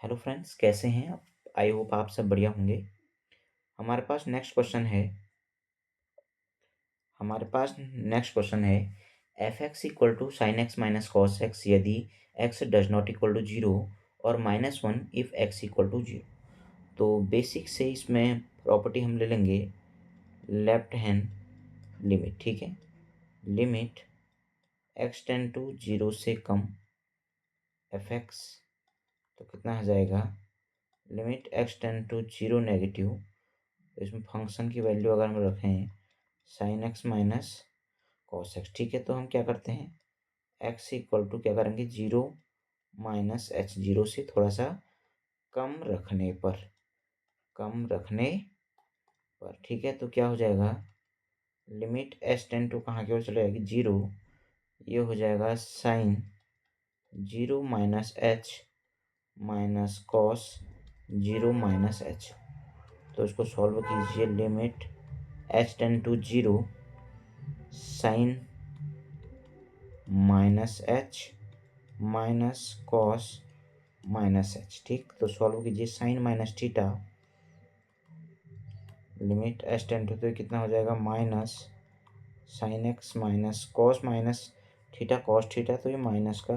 Hello friends, कैसे हैं आप? आई होप आप सब बढ़िया होंगे। हमारे पास नेक्स्ट क्वेश्चन है F X equal to sine x minus cos X यदि X does not equal to zero और -1 if X equal to zero. तो बेसिक से इसमें प्रॉपर्टी हम ले लेंगे लेफ्ट हैंड लिमिट। ठीक है, limit x tend to zero से कम एफ एक्स, तो कितना आ जाएगा limit x tend to zero negative. तो इसमें फंक्शन की वैल्यू अगर हम रखें sine x minus cos x, ठीक है, तो हम क्या करते हैं एक्स इक्वल टू क्या करेंगे जीरो माइनस एच, जीरो से थोड़ा सा कम रखने पर ठीक है, तो क्या हो जाएगा लिमिट एच टेन टू कहाँ की ओर चले जाएगी जीरो, ये हो जाएगा sine zero minus h minus cos zero minus h. तो इसको सॉल्व कीजिए, limit h tends to zero sine minus h minus cos minus h. ठीक, तो सॉल्व कीजिए sine minus theta, limit h tends to, तो कितना हो जाएगा minus sine x minus cos minus theta cos theta, तो ये माइनस का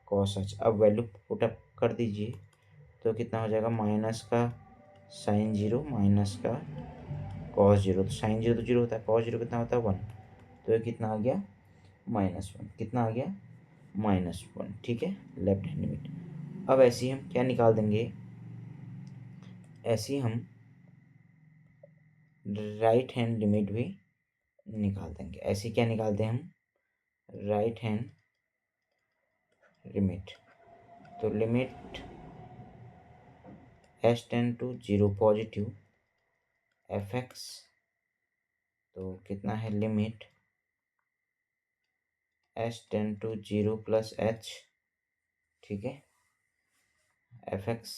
कॉस एच। अब वैल्यू पुट अप कर दीजिए, तो कितना हो जाएगा माइनस का साइन जीरो माइनस का कॉस जीरो। तो साइन जीरो तो जीरो होता है, कॉस जीरो कितना होता है 1, तो ये कितना आ गया -1। कितना आ गया -1। ठीक है, लेफ्ट हैंड लिमिट। अब ऐसे ही हम क्या निकाल देंगे, ऐसे ही हम राइट हैंड लिमिट भी निकाल देंगे। ऐसे क्या निकालते हैं हम राइट हैंड लिमिट, तो limit h tends to zero positive f x, तो कितना है limit h tends to zero plus h, ठीक है, F x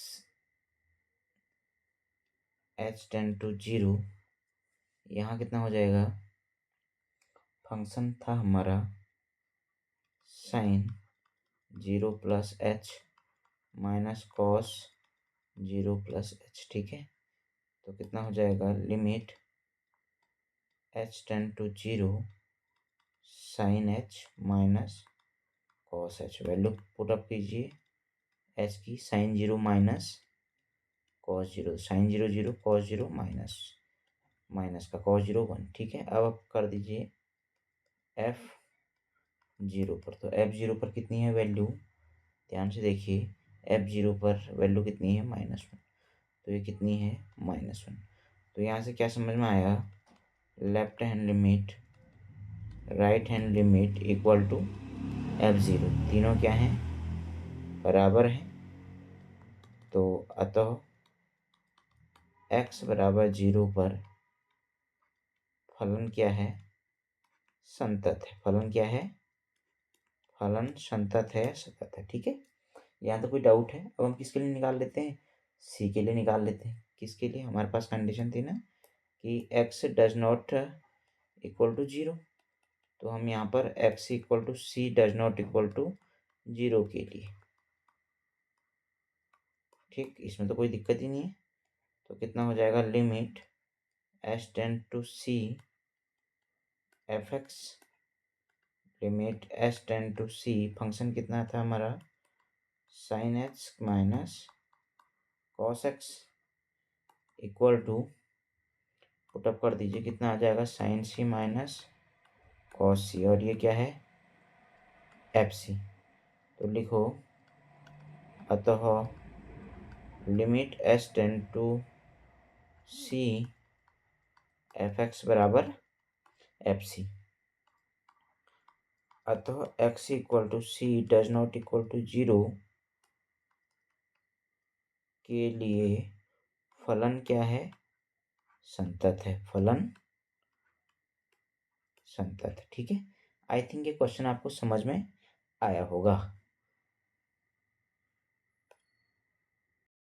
h tends to zero, यहाँ कितना हो जाएगा फंक्शन था हमारा sine zero plus h minus cos zero plus h. ठीक है, तो कितना हो जाएगा limit h tends to zero sine h minus cos h. Value put up कीजिए एच की, sign zero minus cos zero, sine zero zero cos zero minus का cos zero 1। ठीक है, अब आप कर दीजिए एफ जीरो पर, तो एफ जीरो पर कितनी है वैल्यू, ध्यान से देखिए, एफ जीरो पर वैल्यू कितनी है -1, तो ये कितनी है -1। तो यहाँ से क्या समझ में आया, left hand limit right hand limit equal to f zero, तीनों क्या हैं बराबर हैं। तो अतः x बराबर 0 पर फलन क्या है संतत है। फलन क्या है, फलन संतत है सतत है। ठीक है, यहाँ तो कोई डाउट है। अब हम किसके लिए निकाल लेते हैं, सी के लिए निकाल लेते हैं। किसके लिए, हमारे पास कंडीशन थी ना कि x does not equal to zero, तो हम यहाँ पर x equal to c does not equal to zero के लिए, ठीक, इसमें तो कोई दिक्कत ही नहीं है। तो कितना हो जाएगा limit h tends to c f x, limit h tends to c, function कितना था हमारा sine x minus cos x equal to, put up कर दीजिए, कितना आ जाएगा sine c minus cos c, और ये क्या है एफ सी। तो लिखो अतः limit h tends to c f x बराबर एफ सी। अतः x equal to c does not equal to zero के लिए फलन क्या है संतत है, फलन संतत है। ठीक है, आई थिंक ये क्वेश्चन आपको समझ में आया होगा।